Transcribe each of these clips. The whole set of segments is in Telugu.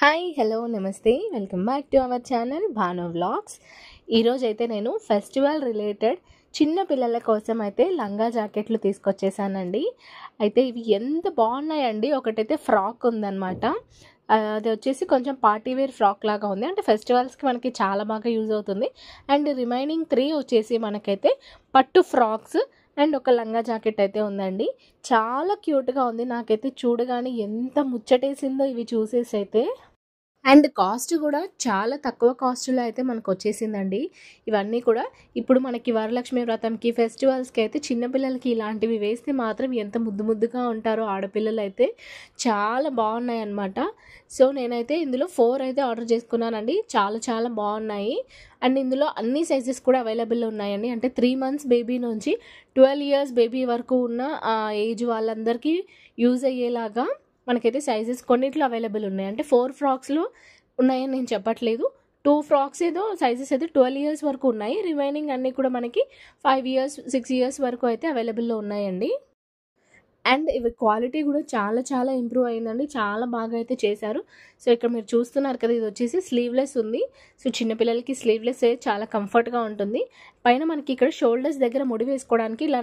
హాయ్ హలో నమస్తే welcome back to our channel Bhanu vlogs. ఈరోజైతే నేను ఫెస్టివల్ రిలేటెడ్ చిన్న పిల్లల కోసం అయితే లంగా జాకెట్లు తీసుకొచ్చేసానండి. అయితే ఇవి ఎంత బాగున్నాయండి. ఒకటైతే ఫ్రాక్ ఉందన్నమాట. అది వచ్చేసి కొంచెం పార్టీ వేర్ ఫ్రాక్ లాగా ఉంది. అంటే ఫెస్టివల్స్కి మనకి చాలా బాగా యూజ్ అవుతుంది. అండ్ రిమైనింగ్ 3 వచ్చేసి మనకైతే పట్టు ఫ్రాక్స్ అండ్ ఒక లంగా జాకెట్ అయితే ఉందండి. చాలా క్యూట్గా ఉంది. నాకైతే చూడగానే ఎంత ముచ్చటేసిందో ఇవి చూసేసి అయితే. అండ్ కాస్ట్ కూడా చాలా తక్కువ కాస్ట్లో అయితే మనకు వచ్చేసిందండి. ఇవన్నీ కూడా ఇప్పుడు మనకి వరలక్ష్మి వ్రతంకి, ఫెస్టివల్స్కి అయితే చిన్నపిల్లలకి ఇలాంటివి వేస్తే మాత్రం ఎంత ముద్దు ముద్దుగా ఉంటారో ఆడపిల్లలు అయితే. చాలా బాగున్నాయి అన్నమాట. సో నేనైతే ఇందులో 4 అయితే ఆర్డర్ చేసుకున్నానండి. చాలా చాలా బాగున్నాయి. అండ్ ఇందులో అన్ని సైజెస్ కూడా అవైలబుల్ ఉన్నాయండి. అంటే 3 మంత్స్ బేబీ నుంచి 12 ఇయర్స్ బేబీ వరకు ఉన్న ఏజ్ వాళ్ళందరికీ యూజ్ అయ్యేలాగా మనకైతే సైజెస్ కొన్నిట్లో అవైలబుల్ ఉన్నాయి. అంటే 4 ఫ్రాక్స్లో ఉన్నాయని నేను చెప్పట్లేదు. 2 ఫ్రాక్స్ ఏదో సైజెస్ అయితే 12 ఇయర్స్ వరకు ఉన్నాయి. రిమైనింగ్ అన్నీ కూడా మనకి 5 ఇయర్స్ 6 ఇయర్స్ వరకు అయితే అవైలబుల్లో ఉన్నాయండి. అండ్ ఇవి క్వాలిటీ కూడా చాలా చాలా ఇంప్రూవ్ అయిందండి. చాలా బాగా అయితే చేశారు. సో ఇక్కడ మీరు చూస్తున్నారు కదా, ఇది వచ్చేసి స్లీవ్లెస్ ఉంది. సో చిన్నపిల్లలకి స్లీవ్లెస్ చాలా కంఫర్ట్గా ఉంటుంది. పైన మనకి ఇక్కడ షోల్డర్స్ దగ్గర ముడి వేసుకోవడానికి ఇలా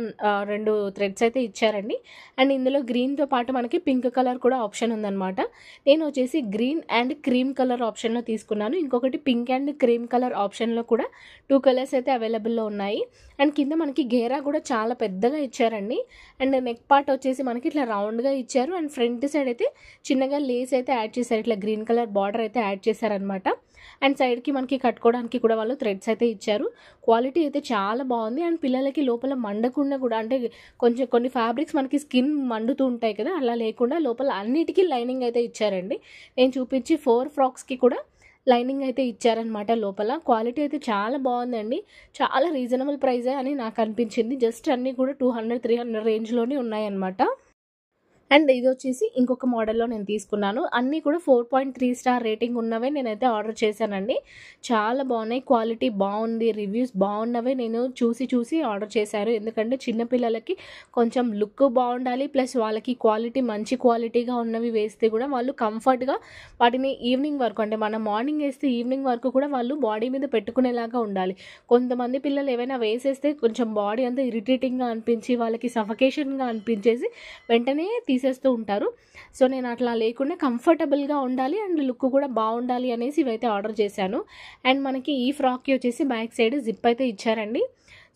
2 థ్రెడ్స్ అయితే ఇచ్చారండి. అండ్ ఇందులో గ్రీన్తో పాటు మనకి పింక్ కలర్ కూడా ఆప్షన్ ఉందన్నమాట. నేను వచ్చేసి గ్రీన్ అండ్ క్రీమ్ కలర్ ఆప్షన్లో తీసుకున్నాను. ఇంకొకటి పింక్ అండ్ క్రీమ్ కలర్ ఆప్షన్లో కూడా 2 కలర్స్ అయితే అవైలబుల్లో ఉన్నాయి. అండ్ కింద మనకి గేరా కూడా చాలా పెద్దగా ఇచ్చారండి. అండ్ నెక్ పార్ట్ వచ్చేసి మనకి ఇట్లా రౌండ్గా ఇచ్చారు. అండ్ ఫ్రంట్ సైడ్ అయితే చిన్నగా లేస్ అయితే యాడ్ చేశారు. ఇట్లా గ్రీన్ కలర్ బార్డర్ అయితే యాడ్ చేశారనమాట. అండ్ సైడ్కి మనకి కట్టుకోవడానికి కూడా వాళ్ళు థ్రెడ్స్ అయితే ఇచ్చారు. క్వాలిటీ అయితే చాలా బాగుంది. అండ్ పిల్లలకి లోపల మండకుండా కూడా, అంటే కొంచెం కొన్ని ఫ్యాబ్రిక్స్ మనకి స్కిన్ మండుతూ ఉంటాయి కదా, అలా లేకుండా లోపల అన్నిటికీ లైనింగ్ అయితే ఇచ్చారండి. నేను చూపించి 4 ఫ్రాక్స్కి కూడా లైనింగ్ అయితే ఇచ్చారనమాట లోపల. క్వాలిటీ అయితే చాలా బాగుందండి. చాలా రీజనబుల్ ప్రైజే అని నాకు అనిపించింది. జస్ట్ అన్నీ కూడా 200-300 రేంజ్లోనే ఉన్నాయన్నమాట. అండ్ ఇది వచ్చేసి ఇంకొక మోడల్లో నేను తీసుకున్నాను. అన్నీ కూడా 4.3 స్టార్ రేటింగ్ ఉన్నవే నేనైతే ఆర్డర్ చేశానండి. చాలా బాగున్నాయి. క్వాలిటీ బాగుంది. రివ్యూస్ బాగున్నవే నేను చూసి ఆర్డర్ చేశాను. ఎందుకంటే చిన్నపిల్లలకి కొంచెం లుక్ బాగుండాలి, ప్లస్ వాళ్ళకి క్వాలిటీ మంచి క్వాలిటీగా ఉన్నవి వేస్తే కూడా వాళ్ళు కంఫర్ట్గా వాటిని ఈవినింగ్ వరకు, అంటే మనం మార్నింగ్ వేస్తే ఈవినింగ్ వరకు కూడా వాళ్ళు బాడీ మీద పెట్టుకునేలాగా ఉండాలి. కొంతమంది పిల్లలు ఏవైనా వేసేస్తే కొంచెం బాడీ అంతా ఇరిటేటింగ్గా అనిపించి వాళ్ళకి సఫకేషన్గా అనిపించేసి వెంటనే తీసేస్తూ ఉంటారు. సో నేను అట్లా లేకుండా కంఫర్టబుల్గా ఉండాలి అండ్ లుక్ కూడా బాగుండాలి అనేసి ఇవైతే ఆర్డర్ చేశాను. అండ్ మనకి ఈ ఫ్రాక్కి వచ్చేసి బ్యాక్ సైడ్ జిప్ అయితే ఇచ్చారండి.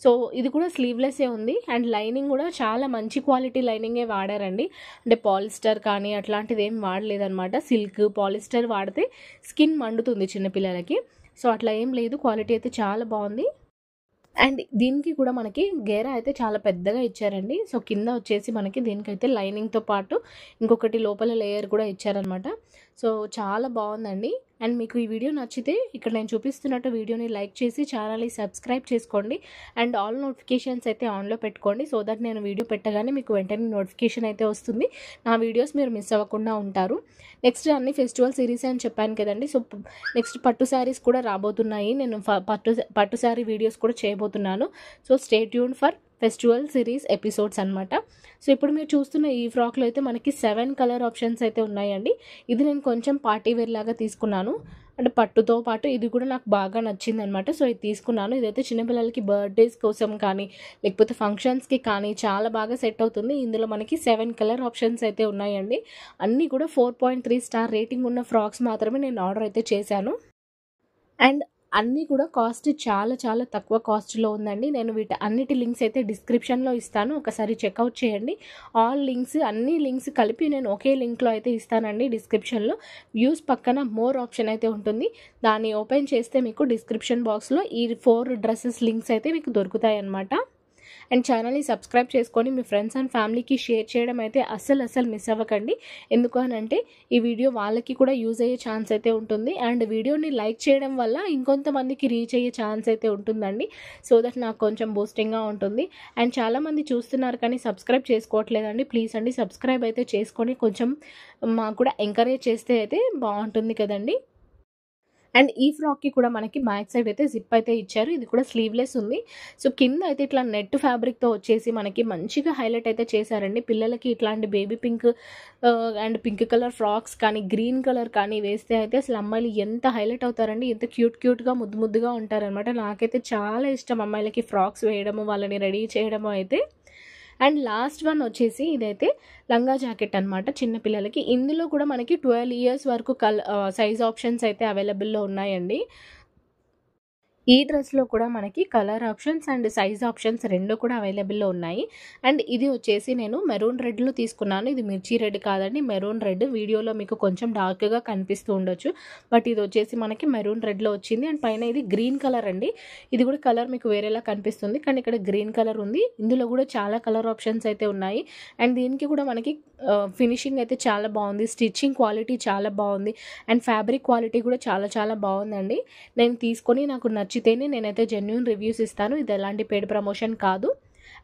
సో ఇది కూడా స్లీవ్లెస్సే ఉంది. అండ్ లైనింగ్ కూడా చాలా మంచి క్వాలిటీ లైనింగే వాడారండి. అంటే పాలిస్టర్ కానీ అట్లాంటిది ఏం వాడలేదన్నమాట. సిల్క్, పాలిస్టర్ వాడితే స్కిన్ మండుతుంది చిన్నపిల్లలకి. సో అట్లా ఏం లేదు. క్వాలిటీ అయితే చాలా బాగుంది. అండ్ దీనికి కూడా మనకి గేరా అయితే చాలా పెద్దగా ఇచ్చారండి. సో కింద వచ్చేసి మనకి దీనికైతే లైనింగ్తో పాటు ఇంకొకటి లోపల లేయర్ కూడా ఇచ్చారనమాట. సో చాలా బాగుందండి. అండ్ మీకు ఈ వీడియో నచ్చితే ఇక్కడ నేను చూపిస్తున్నట్టు వీడియోని లైక్ చేసి ఛానల్ని సబ్స్క్రైబ్ చేసుకోండి. అండ్ ఆల్ నోటిఫికేషన్స్ అయితే ఆన్లో పెట్టుకోండి. సో దట్ నేను వీడియో పెట్టగానే మీకు వెంటనే నోటిఫికేషన్ అయితే వస్తుంది. నా వీడియోస్ మీరు మిస్ అవ్వకుండా ఉంటారు. నెక్స్ట్ అన్ని ఫెస్టివల్ సిరీస్ అని చెప్పాను కదండి. సో నెక్స్ట్ పట్టు శారీస్ కూడా రాబోతున్నాయి. నేను పట్టు శారీ వీడియోస్ కూడా చేయబోతున్నాను. So stay tune for festival series episodes అనమాట. సో ఇప్పుడు మీరు చూస్తున్న ఈ ఫ్రాక్లో అయితే మనకి 7 కలర్ ఆప్షన్స్ అయితే ఉన్నాయండి. ఇది నేను కొంచెం పార్టీ వేర్ లాగా తీసుకున్నాను. అంటే పట్టుతో పాటు ఇది కూడా నాకు బాగా నచ్చింది అనమాట. సో ఇది తీసుకున్నాను. ఇదైతే చిన్నపిల్లలకి బర్త్డేస్ కోసం కానీ లేకపోతే ఫంక్షన్స్కి కానీ చాలా బాగా సెట్ అవుతుంది. ఇందులో మనకి 7 కలర్ ఆప్షన్స్ అయితే ఉన్నాయండి. అన్నీ కూడా 4.3 స్టార్ రేటింగ్ ఉన్న ఫ్రాక్స్ మాత్రమే నేను ఆర్డర్ అయితే చేశాను. అండ్ అన్నీ కూడా కాస్ట్ చాలా చాలా తక్కువ కాస్ట్లో ఉందండి. నేను అన్నిటి లింక్స్ అయితే డిస్క్రిప్షన్లో ఇస్తాను. ఒకసారి చెక్అవుట్ చేయండి. ఆల్ లింక్స్, అన్ని లింక్స్ కలిపి నేను ఒకే లింక్లో అయితే ఇస్తానండి డిస్క్రిప్షన్లో. వ్యూస్ పక్కన మోర్ ఆప్షన్ అయితే ఉంటుంది. దాన్ని ఓపెన్ చేస్తే మీకు డిస్క్రిప్షన్ బాక్స్లో ఈ 4 డ్రెస్సెస్ లింక్స్ అయితే మీకు దొరుకుతాయి అన్నమాట. అండ్ ఛానల్ని సబ్స్క్రైబ్ చేసుకొని మీ ఫ్రెండ్స్ అండ్ ఫ్యామిలీకి షేర్ చేయడం అయితే అస్సలు మిస్ అవ్వకండి. ఎందుకు అనంటే ఈ వీడియో వాళ్ళకి కూడా యూజ్ అయ్యే ఛాన్స్ అయితే ఉంటుంది. అండ్ వీడియోని లైక్ చేయడం వల్ల ఇంకొంతమందికి రీచ్ అయ్యే ఛాన్స్ అయితే ఉంటుందండి. సో దట్ నాకు కొంచెం బూస్టింగ్గా ఉంటుంది. అండ్ చాలామంది చూస్తున్నారు కానీ సబ్స్క్రైబ్ చేసుకోవట్లేదండి. ప్లీజ్ అండి సబ్స్క్రైబ్ అయితే చేసుకొని కొంచెం మాకు కూడా ఎంకరేజ్ చేస్తే అయితే బాగుంటుంది కదండి. అండ్ ఈ ఫ్రాక్కి కూడా మనకి బ్యాక్ సైడ్ అయితే జిప్ అయితే ఇచ్చారు. ఇది కూడా స్లీవ్లెస్ ఉంది. సో కింద అయితే ఇట్లా నెట్ ఫ్యాబ్రిక్తో వచ్చేసి మనకి మంచిగా హైలైట్ అయితే చేశారండి. పిల్లలకి ఇట్లాంటి baby pink and pink colour frocks కానీ గ్రీన్ కలర్ కానీ వేస్తే అయితే అసలు అమ్మాయిలు ఎంత హైలైట్ అవుతారండి, ఎంత క్యూట్గా ముద్దుగా ఉంటారనమాట. నాకైతే చాలా ఇష్టం అమ్మాయిలకి ఫ్రాక్స్ వేయడము, వాళ్ళని రెడీ చేయడము అయితే. అండ్ లాస్ట్ వన్ వచ్చేసి ఇదైతే లంగా జాకెట్ అనమాట చిన్నపిల్లలకి. ఇందులో కూడా మనకి 12 ఇయర్స్ వరకు సైజ్ ఆప్షన్స్ అయితే అవైలబుల్లో ఉన్నాయండి. ఈ డ్రెస్లో కూడా మనకి colour options and size options రెండు కూడా అవైలబుల్లో ఉన్నాయి. అండ్ ఇది వచ్చేసి నేను మెరూన్ రెడ్లో తీసుకున్నాను. ఇది మిర్చి రెడ్ కాదండి, మెరూన్ రెడ్. వీడియోలో మీకు కొంచెం డార్క్గా కనిపిస్తూ ఉండొచ్చు, బట్ ఇది వచ్చేసి మనకి మెరూన్ రెడ్లో వచ్చింది. అండ్ పైన ఇది గ్రీన్ కలర్ అండి. ఇది కూడా కలర్ మీకు వేరేలా కనిపిస్తుంది, కానీ ఇక్కడ గ్రీన్ కలర్ ఉంది. ఇందులో కూడా చాలా కలర్ ఆప్షన్స్ అయితే ఉన్నాయి. అండ్ దీనికి కూడా మనకి ఫినిషింగ్ అయితే చాలా బాగుంది, స్టిచ్చింగ్ క్వాలిటీ చాలా బాగుంది, అండ్ ఫ్యాబ్రిక్ క్వాలిటీ కూడా చాలా బాగుందండి. నేను తీసుకొని నాకు నచ్చితేనే నేనైతే జెన్యూన్ రివ్యూస్ ఇస్తాను. ఇది ఎలాంటి పెయిడ్ ప్రమోషన్ కాదు.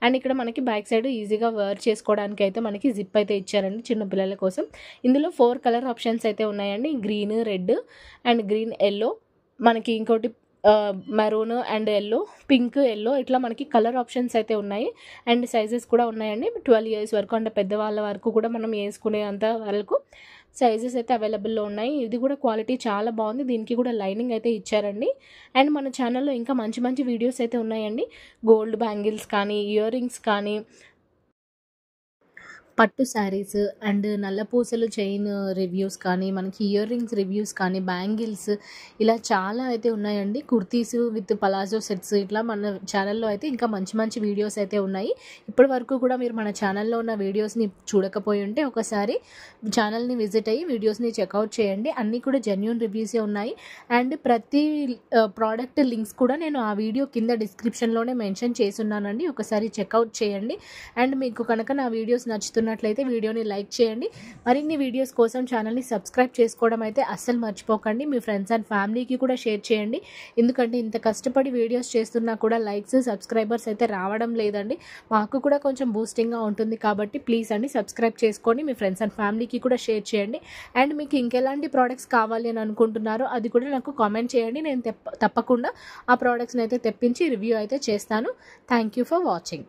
అండ్ ఇక్కడ మనకి బ్యాక్ సైడ్ ఈజీగా వేర్ చేసుకోవడానికి అయితే మనకి జిప్ అయితే ఇచ్చారండి చిన్నపిల్లల కోసం. ఇందులో 4 కలర్ ఆప్షన్స్ అయితే ఉన్నాయండి, green, red and green, yellow, మనకి ఇంకోటి maroon and yellow, pink, yellow, ఇట్లా మనకి కలర్ ఆప్షన్స్ అయితే ఉన్నాయి. అండ్ సైజెస్ కూడా ఉన్నాయండి. 12 ఇయర్స్ వరకు అంటే పెద్దవాళ్ళ వరకు కూడా మనం వేసుకునే అంత వరకు సైజెస్ అయితే అవైలబుల్లో ఉన్నాయి. ఇది కూడా క్వాలిటీ చాలా బాగుంది. దీనికి కూడా లైనింగ్ అయితే ఇచ్చారండి. అండ్ మన ఛానల్లో ఇంకా మంచి వీడియోస్ అయితే ఉన్నాయండి. గోల్డ్ బ్యాంగిల్స్ కానీ, ఇయర్ రింగ్స్ కానీ, పట్టు శారీస్ అండ్ నల్లపూసలు చైన్ రివ్యూస్ కానీ, మనకి ఇయర్ రింగ్స్ రివ్యూస్ కానీ, బ్యాంగిల్స్, ఇలా చాలా అయితే ఉన్నాయండి. కుర్తీస్ విత్ పలాజో సెట్స్, ఇట్లా మన ఛానల్లో అయితే ఇంకా మంచి వీడియోస్ అయితే ఉన్నాయి. ఇప్పటి వరకు కూడా మీరు మన ఛానల్లో ఉన్న వీడియోస్ని చూడకపోయి ఉంటే ఒకసారి ఛానల్ని విజిట్ అయ్యి వీడియోస్ని చెక్అవుట్ చేయండి. అన్నీ కూడా జెన్యూన్ రివ్యూసే ఉన్నాయి. అండ్ ప్రతి ప్రోడక్ట్ లింక్స్ కూడా నేను ఆ వీడియో కింద డిస్క్రిప్షన్లోనే మెన్షన్ చేస్తున్నానండి, ఒకసారి చెక్అవుట్ చేయండి. అండ్ మీకు కనుక నా వీడియోస్ నచ్చుతున్నట్లయితే వీడియోని లైక్ చేయండి. మరిన్ని వీడియోస్ కోసం ఛానల్ని సబ్స్క్రైబ్ చేసుకోవడం అయితే అస్సలు మర్చిపోకండి. మీ ఫ్రెండ్స్ అండ్ ఫ్యామిలీకి కూడా షేర్ చేయండి. ఎందుకంటే ఇంత కష్టపడి వీడియోస్ చేస్తున్నా కూడా లైక్స్, సబ్స్క్రైబర్స్ అయితే రావడం లేదండి. మాకు కూడా కొంచెం బూస్టింగ్గా ఉంటుంది. కాబట్టి ప్లీజ్ అండి సబ్స్క్రైబ్ చేసుకోండి, మీ ఫ్రెండ్స్ అండ్ ఫ్యామిలీకి కూడా షేర్ చేయండి. అండ్ మీకు ఇంకెలాంటి ప్రోడక్ట్స్ కావాలి అని అనుకుంటున్నారో అది కూడా నాకు కామెంట్ చేయండి. నేను తప్పకుండా ఆ ప్రోడక్ట్స్ని అయితే తెప్పించి రివ్యూ అయితే చేస్తాను. Thank you for watching.